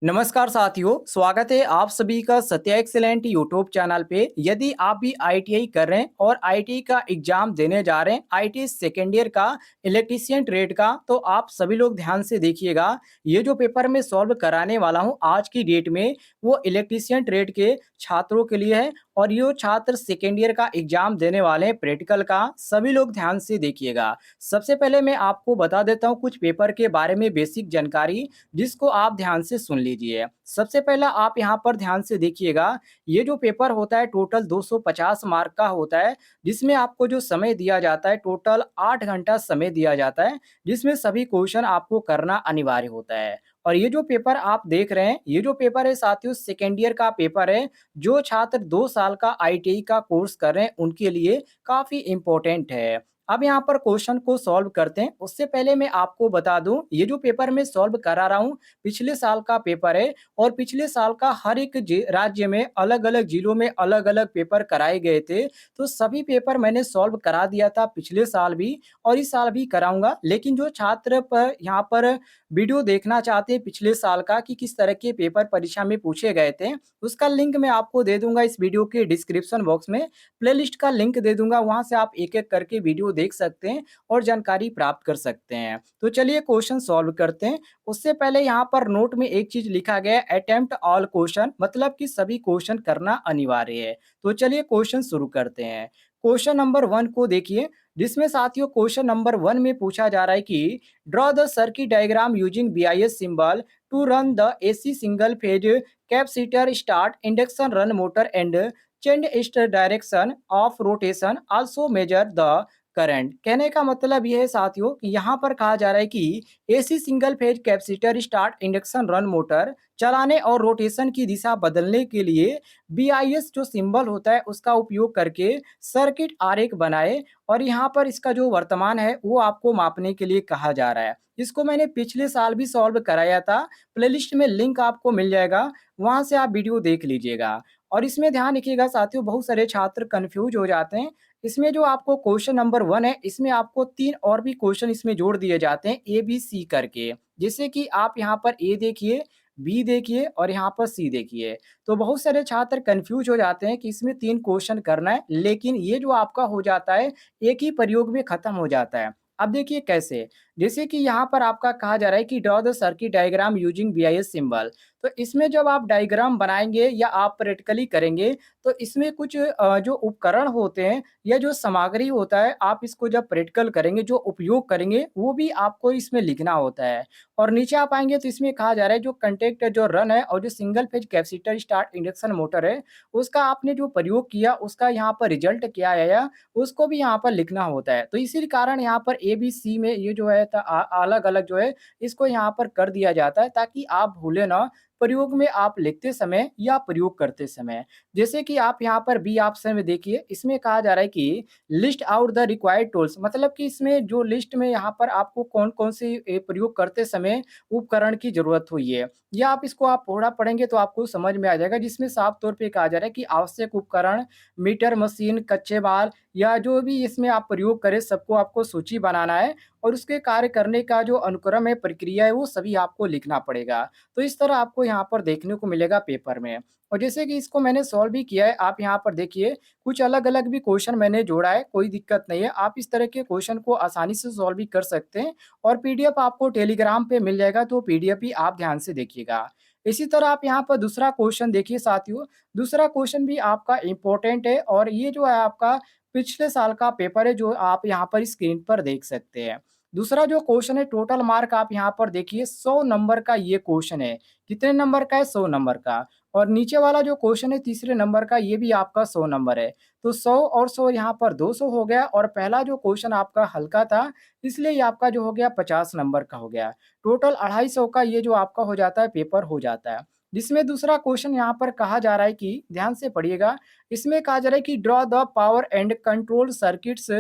नमस्कार साथियों, स्वागत है आप सभी का सत्या एक्सीलेंट यूट्यूब चैनल पे। यदि आप भी आईटीआई कर रहे हैं और आईटीआई का एग्जाम देने जा रहे हैं, आईटीआई सेकेंड ईयर का इलेक्ट्रीशियन ट्रेड का, तो आप सभी लोग ध्यान से देखिएगा। ये जो पेपर मैं सॉल्व कराने वाला हूँ आज की डेट में, वो इलेक्ट्रीशियन ट्रेड के छात्रों के लिए है। और ये छात्र सेकेंड ईयर का एग्जाम देने वाले हैं प्रैक्टिकल का, सभी लोग ध्यान से देखिएगा। सबसे पहले मैं आपको बता देता हूँ कुछ पेपर के बारे में बेसिक जानकारी, जिसको आप ध्यान से सुन लीजिए। सबसे पहला आप यहाँ पर ध्यान से देखिएगा, ये जो पेपर होता है टोटल 250 मार्क का होता है, जिसमें आपको जो समय दिया जाता है टोटल 8 घंटा समय दिया जाता है, जिसमें सभी क्वेश्चन आपको करना अनिवार्य होता है। और ये जो पेपर आप देख रहे हैं, ये जो पेपर है साथियों सेकेंड ईयर का पेपर है। जो छात्र 2 साल का आईटीआई का कोर्स कर रहे हैं उनके लिए काफ़ी इम्पोर्टेंट है। अब यहाँ पर क्वेश्चन को सॉल्व करते हैं। उससे पहले मैं आपको बता दूं, ये जो पेपर मैं सॉल्व करा रहा हूँ पिछले साल का पेपर है। और पिछले साल का हर एक राज्य में अलग अलग जिलों में अलग अलग पेपर कराए गए थे। तो सभी पेपर मैंने सॉल्व करा दिया था पिछले साल भी, और इस साल भी कराऊंगा। लेकिन जो छात्र पर यहाँ पर वीडियो देखना चाहते हैं पिछले साल का कि किस तरह के पेपर परीक्षा में पूछे गए थे, उसका लिंक मैं आपको दे दूंगा इस वीडियो के डिस्क्रिप्शन बॉक्स में। प्लेलिस्ट का लिंक दे दूंगा, वहां से आप एक एक करके वीडियो देख सकते हैं और जानकारी प्राप्त कर सकते हैं। तो चलिए क्वेश्चन सॉल्व करते हैं। उससे पहले यहाँ पर नोट में एक चीज लिखा गया है, अटेम्प्ट ऑल क्वेश्चन, मतलब कि सभी क्वेश्चन करना अनिवार्य है। तो चलिए क्वेश्चन शुरू करते हैं। क्वेश्चन नंबर 1 को देखिए, जिसमें साथियों क्वेश्चन नंबर 1 में पूछा जा रहा है कि draw the circuit diagram using BIS symbol to run the AC single phase capacitor start induction run motor and change its direction of rotation also measure the current. कहने का मतलब ये है साथियों कि यहाँ पर कहा जा रहा है कि AC single phase capacitor start induction run motor चलाने और रोटेशन की दिशा बदलने के लिए बीआईएस जो सिंबल होता है उसका उपयोग करके सर्किट आरेख बनाए। और यहाँ पर इसका जो वर्तमान है वो आपको मापने के लिए कहा जा रहा है। इसको मैंने पिछले साल भी सॉल्व कराया था, प्लेलिस्ट में लिंक आपको मिल जाएगा, वहां से आप वीडियो देख लीजिएगा। और इसमें ध्यान रखिएगा साथियों, बहुत सारे छात्र कंफ्यूज हो जाते हैं। इसमें जो आपको क्वेश्चन नंबर 1 है, इसमें आपको 3 और भी क्वेश्चन इसमें जोड़ दिए जाते हैं ए बी सी करके। जैसे कि आप यहाँ पर ए देखिए, बी देखिए और यहाँ पर सी देखिए। तो बहुत सारे छात्र कंफ्यूज हो जाते हैं कि इसमें 3 क्वेश्चन करना है, लेकिन ये जो आपका हो जाता है एक ही प्रयोग में खत्म हो जाता है। अब देखिए कैसे, जैसे कि यहाँ पर आपका कहा जा रहा है कि draw the circuit diagram using BIS symbol. तो इसमें जब आप डायग्राम बनाएंगे या आप प्रैक्टिकली करेंगे, तो इसमें कुछ जो उपकरण होते हैं या जो सामग्री होता है, आप इसको जब प्रैक्टिकल करेंगे जो उपयोग करेंगे वो भी आपको इसमें लिखना होता है। और नीचे आप आएंगे तो इसमें कहा जा रहा है जो कंटेक्ट जो रन है और जो single phase capacitor start induction motor है, उसका आपने जो प्रयोग किया उसका यहाँ पर रिजल्ट क्या आया, उसको भी यहाँ पर लिखना होता है। तो इसी कारण यहाँ पर ए बी सी में ये जो है अलग अलग जो है इसको यहाँ पर कर दिया जाता है, ताकि आप भूले ना प्रयोग में आप लिखते समय या प्रयोग करते समय। जैसे कि आप यहाँ पर बी ऑप्शन में देखिए, इसमें कहा जा रहा है कि list out the required tools, मतलब कि इसमें जो लिस्ट में यहाँ पर आपको कौन कौन से प्रयोग करते समय उपकरण की जरूरत हुई है, या आप इसको आप थोड़ा पढ़ेंगे तो आपको समझ में आ जाएगा। जिसमें साफ तौर पे कहा जा रहा है कि आवश्यक उपकरण, मीटर मशीन, कच्चे माल या जो भी इसमें आप प्रयोग करें सबको आपको सूची बनाना है। और उसके कार्य करने का जो अनुक्रम है, प्रक्रिया है, वो सभी आपको लिखना पड़ेगा। तो इस तरह आपको यहाँ पर देखने को मिलेगा पेपर में। और जैसे कि इसको मैंने सॉल्व भी किया है, आप यहाँ पर देखिए कुछ अलग अलग भी क्वेश्चन मैंने जोड़ा है, कोई दिक्कत नहीं है। आप इस तरह के क्वेश्चन को आसानी से सॉल्व भी कर सकते हैं। और पीडीएफ आपको टेलीग्राम पे मिल जाएगा, तो पीडीएफ ही आप ध्यान से देखिएगा। इसी तरह आप यहाँ पर दूसरा क्वेश्चन देखिए साथियों, दूसरा क्वेश्चन भी आपका इम्पोर्टेंट है। और ये जो है आपका पिछले साल का पेपर है, जो आप यहाँ पर स्क्रीन पर देख सकते हैं। दूसरा जो क्वेश्चन है, टोटल मार्क आप यहाँ पर देखिए 100 नंबर का ये क्वेश्चन है। कितने नंबर का है? 100 नंबर का। और नीचे वाला जो क्वेश्चन है तीसरे नंबर का, ये भी आपका 100 नंबर है। तो 100 और 100 यहाँ पर 200 हो गया। और पहला जो क्वेश्चन आपका हल्का था, इसलिए ये आपका जो हो गया 50 नंबर का हो गया। टोटल 250 का ये जो आपका हो जाता है पेपर हो जाता है। जिसमें दूसरा क्वेश्चन यहाँ पर कहा जा रहा है कि ध्यान से पढ़िएगा, इसमें कहा जा रहा है कि draw the power and control circuits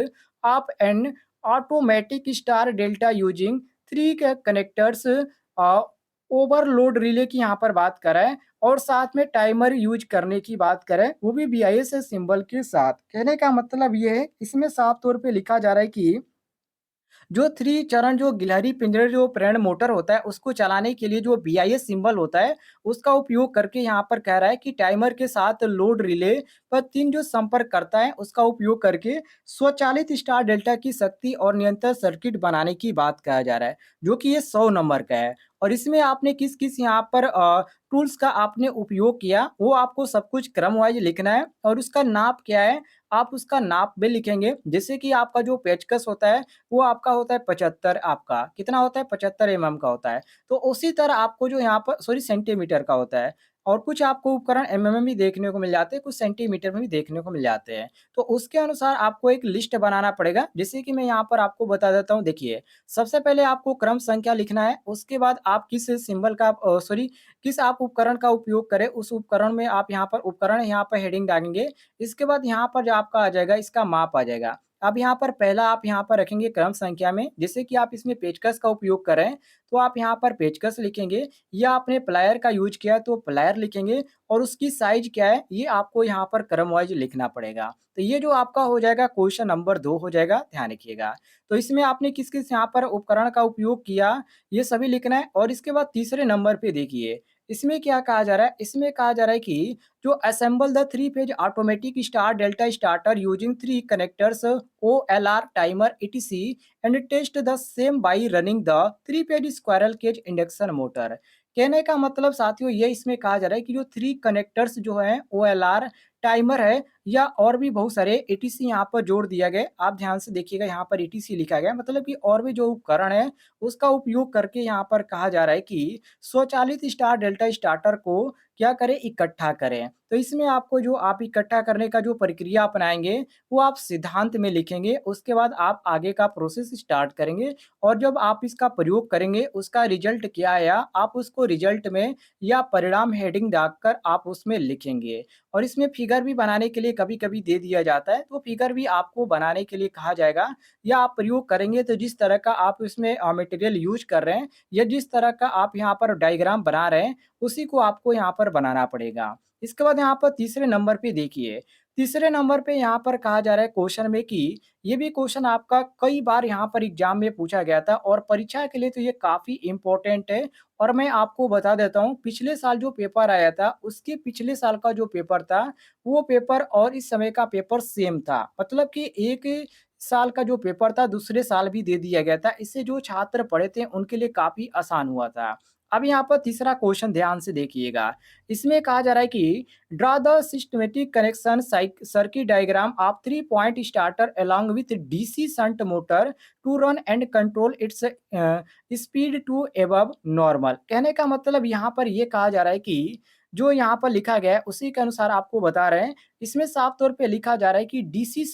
of N automatic star delta using 3 connectors overload relay की यहाँ पर बात करें, और साथ में टाइमर यूज करने की बात करें, वो भी बीआईएस सिंबल के साथ। कहने का मतलब ये है, इसमें साफ तौर पे लिखा जा रहा है कि जो 3 चरण जो गिलहरी पिंजरे जो प्रेरण मोटर होता है, उसको चलाने के लिए जो बीआईएस सिंबल होता है, उसका उपयोग करके यहाँ पर कह रहा है कि टाइमर के साथ लोड रिले पर 3 जो संपर्क करता है, उसका उपयोग करके स्वचालित स्टार डेल्टा की शक्ति और नियंत्रण सर्किट बनाने की बात कहा जा रहा है, जो कि ये 100 नंबर का है। और इसमें आपने किस-किस यहाँ पर टूल्स का आपने उपयोग किया, वो आपको सब कुछ क्रम वाइज़ लिखना है और उसका नाप क्या है, आप उसका नाप भी लिखेंगे। जैसे कि आपका जो पेचकस होता है, वो आपका होता है 75 आपका, कितना होता है 75 एमएम का होता है। तो उसी तरह आपको जो यहाँ पर सॉरी सेंटीमीटर का होता है और कुछ आपको उपकरण एमएम में भी देखने को मिल जाते हैं, कुछ सेंटीमीटर में भी देखने को मिल जाते हैं। तो उसके अनुसार आपको एक लिस्ट बनाना पड़ेगा, जैसे कि मैं यहाँ पर आपको बता देता हूँ, देखिए, सबसे पहले आपको क्रम संख्या लिखना है, उसके बाद आप किस सिंबल का सॉरी किस आप उपकरण का उपयोग करें, उस उपकरण में आप यहाँ पर उपकरण यहाँ पर हेडिंग डालेंगे। इसके बाद यहाँ पर जो आपका आ जाएगा, इसका माप आ जाएगा। अब यहाँ पर पहला आप यहाँ पर रखेंगे क्रम संख्या में, जैसे कि आप इसमें पेचकस का उपयोग कर रहे हैं, तो आप यहाँ पर पेचकस लिखेंगे या आपने प्लायर का यूज़ किया है तो प्लायर लिखेंगे और उसकी साइज़ क्या है, ये आपको यहाँ पर क्रम वाइज़ लिखना पड़ेगा। तो ये जो आपका हो जाएगा क्वेश्चन नंबर 2 हो जाएगा, ध्यान रखिएगा। तो इसमें आपने किस-किस यहाँ पर उपकरण का उपयोग किया, ये सभी लिखना है और इसके बाद तीसरे नंबर पे देखिए, इसमें क्या कहा जा रहा है? इसमें कहा जा रहा है कि जो assemble the 3 phase automatic star delta starter using 3 connectors OLR timer ETC and test the same by running the 3 phase squirrel cage induction motor. कहने का मतलब साथियों ये इसमें कहा जा रहा है कि जो 3 कनेक्टर्स जो हैं ओएलआर टाइमर है या और भी बहुत सारे एटीसी यहाँ पर जोड़ दिया गया है। आप ध्यान से देखिएगा, यहाँ पर एटीसी लिखा गया है, मतलब कि और भी जो उपकरण है उसका उपयोग करके यहाँ पर कहा जा रहा है कि स्वचालित स्टार डेल्टा स्टार्टर को क्या करें, इकट्ठा करें। तो इसमें आपको जो आप इकट्ठा करने का जो प्रक्रिया अपनाएँगे, वो आप सिद्धांत में लिखेंगे, उसके बाद आप आगे का प्रोसेस स्टार्ट करेंगे और जब आप इसका प्रयोग करेंगे, उसका रिज़ल्ट क्या आया, आप उसको रिज़ल्ट में या परिणाम हेडिंग डालकर आप उसमें लिखेंगे। और इसमें फिगर भी बनाने के लिए कभी-कभी दे दिया जाता है, तो फिगर भी आपको बनाने के लिए कहा जाएगा या आप प्रयोग करेंगे तो जिस तरह का आप इसमें मटेरियल यूज़ कर रहे हैं या जिस तरह का आप यहाँ पर डायग्राम बना रहे हैं, उसी को आपको यहाँ पर बनाना पड़ेगा। इसके बाद यहाँ पर तीसरे नंबर पे देखिए, तीसरे नंबर पे यहाँ पर कहा जा रहा है क्वेश्चन में कि ये भी क्वेश्चन आपका कई बार यहाँ पर एग्ज़ाम में पूछा गया था और परीक्षा के लिए तो ये काफ़ी इम्पोर्टेंट है और मैं आपको बता देता हूँ, पिछले साल जो पेपर आया था, उसके पिछले साल का जो पेपर था, वो पेपर और इस समय का पेपर सेम था। मतलब कि एक साल का जो पेपर था, दूसरे साल भी दे दिया गया था। इससे जो छात्र पढ़े थे, उनके लिए काफ़ी आसान हुआ था। अब यहाँ पर तीसरा क्वेश्चन ध्यान से देखिएगा। इसमें कहा जा रहा है कि draw the systematic connection circuit diagram of 3 point starter along with DC shunt motor to run and control its speed to above normal. कहने का मतलब यहाँ पर ये कहा जा रहा है कि जो यहाँ पर लिखा गया है, उसी के अनुसार आपको बता रहे हैं। इसमें साफ तौर पे लिखा जा रहा है कि डीसी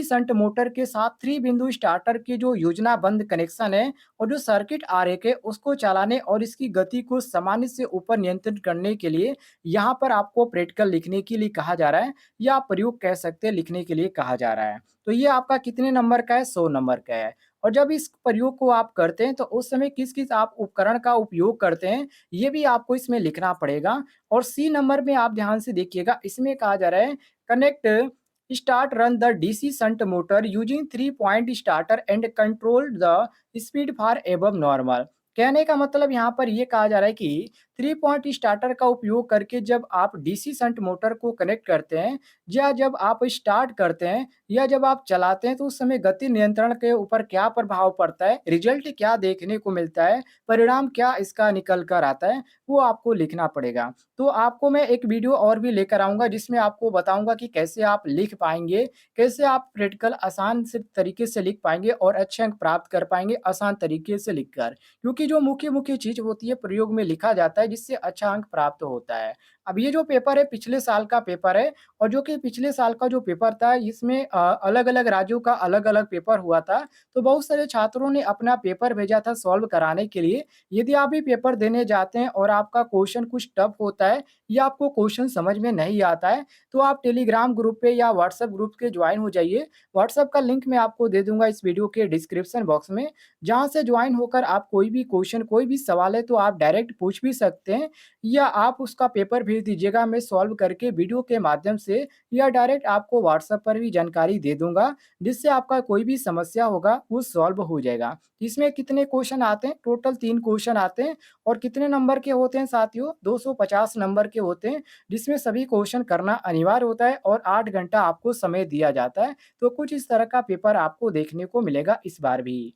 शंट मोटर के साथ 3 बिंदु स्टार्टर के जो योजनाबद्ध कनेक्शन है और जो सर्किट आरेख है, उसको चलाने और इसकी गति को सामान्य से ऊपर नियंत्रित करने के लिए यहाँ पर आपको प्रैक्टिकल लिखने के लिए कहा जा रहा है या आप प्रयोग कह सकते हैं लिखने के लिए कहा जा रहा है। तो ये आपका कितने नंबर का है? 100 नंबर का है। और जब इस प्रयोग को आप करते हैं तो उस समय किस-किस आप उपकरण का उपयोग करते हैं, ये भी आपको इसमें लिखना पड़ेगा। और सी नंबर में आप ध्यान से देखिएगा, इसमें कहा जा रहा है connect start run the DC shunt motor using 3 point starter and control the speed for above normal. कहने का मतलब यहाँ पर ये कहा जा रहा है कि 3 पॉइंट स्टार्टर का उपयोग करके जब आप डीसी शंट मोटर को कनेक्ट करते हैं या जब आप स्टार्ट करते हैं या जब आप चलाते हैं तो उस समय गति नियंत्रण के ऊपर क्या प्रभाव पड़ता है, रिजल्ट क्या देखने को मिलता है, परिणाम क्या इसका निकल कर आता है, वो आपको लिखना पड़ेगा। तो आपको मैं एक वीडियो और भी लेकर आऊँगा जिसमें आपको बताऊँगा कि कैसे आप लिख पाएँगे, कैसे आप प्रैक्टिकल आसान से तरीके से लिख पाएँगे और अच्छे अंक प्राप्त कर पाएँगे आसान तरीके से लिखकर। क्योंकि जो मुख्य-मुख्य चीज़ होती है प्रयोग में लिखा जाता है जिससे अच्छा अंक प्राप्त होता है। अब ये जो पेपर है पिछले साल का पेपर है और जो कि पिछले साल का जो पेपर था इसमें अलग-अलग राज्यों का अलग-अलग पेपर हुआ था। तो बहुत सारे छात्रों ने अपना पेपर भेजा था सॉल्व कराने के लिए। यदि आप भी पेपर देने जाते हैं और आपका क्वेश्चन कुछ टफ होता है या आपको क्वेश्चन समझ में नहीं आता है, तो आप टेलीग्राम ग्रुप पे या व्हाट्सएप ग्रुप के जॉइन हो जाइए। व्हाट्सएप का लिंक मैं आपको दे दूँगा इस वीडियो के डिस्क्रिप्शन बॉक्स में, जहाँ से जॉइन होकर आप कोई भी क्वेश्चन, कोई भी सवाल है तो आप डायरेक्ट पूछ भी सकते सकते हैं, या आप उसका पेपर भेज दीजिएगा, मैं सॉल्व करके वीडियो के माध्यम से या डायरेक्ट आपको व्हाट्सएप पर भी जानकारी दे दूँगा, जिससे आपका कोई भी समस्या होगा वो सॉल्व हो जाएगा। इसमें कितने क्वेश्चन आते हैं? टोटल 3 क्वेश्चन आते हैं और कितने नंबर के होते हैं साथियों? 250 नंबर के होते हैं, जिसमें सभी क्वेश्चन करना अनिवार्य होता है और 8 घंटा आपको समय दिया जाता है। तो कुछ इस तरह का पेपर आपको देखने को मिलेगा इस बार भी।